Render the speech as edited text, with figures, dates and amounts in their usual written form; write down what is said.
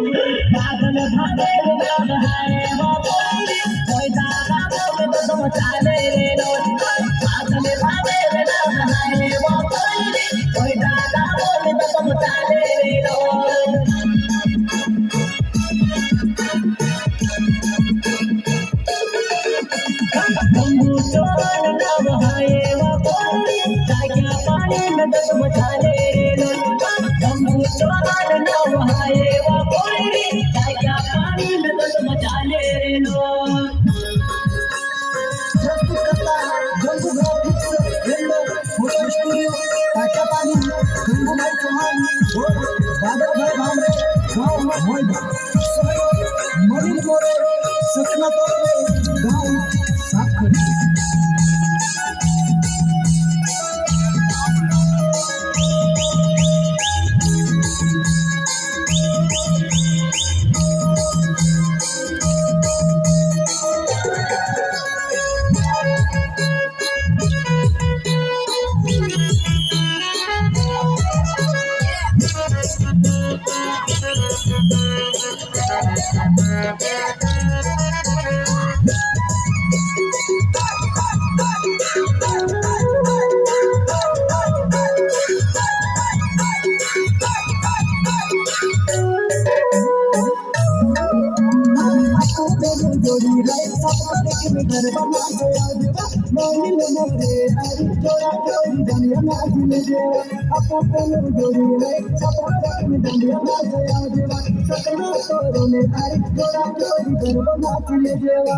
पागल भागे नाम है वो कोई कोई दादा बोले तो तुम चाले रे लो पागल भागे नाम है वो कोई दादा बोले तो तुम चाले रे लो बंबू चोर नाम है वो कोई क्या पानी में तो तुम चाले रे लो बंबू चोर नाम है वो कोई क्या पानी में तो तुम चाले रे लो सपना तो गाँव साफ कर जोड़ी है सब के घर बना गया देवा मोनी मोरे हरी जोड़ा जोड़ी दुनिया नाच ले देवा अपो पेलो जोड़ी है सब के दुनिया नाच गया देवा सतना तोरो ने हरी जोड़ा जोड़ी घर बना ले देवा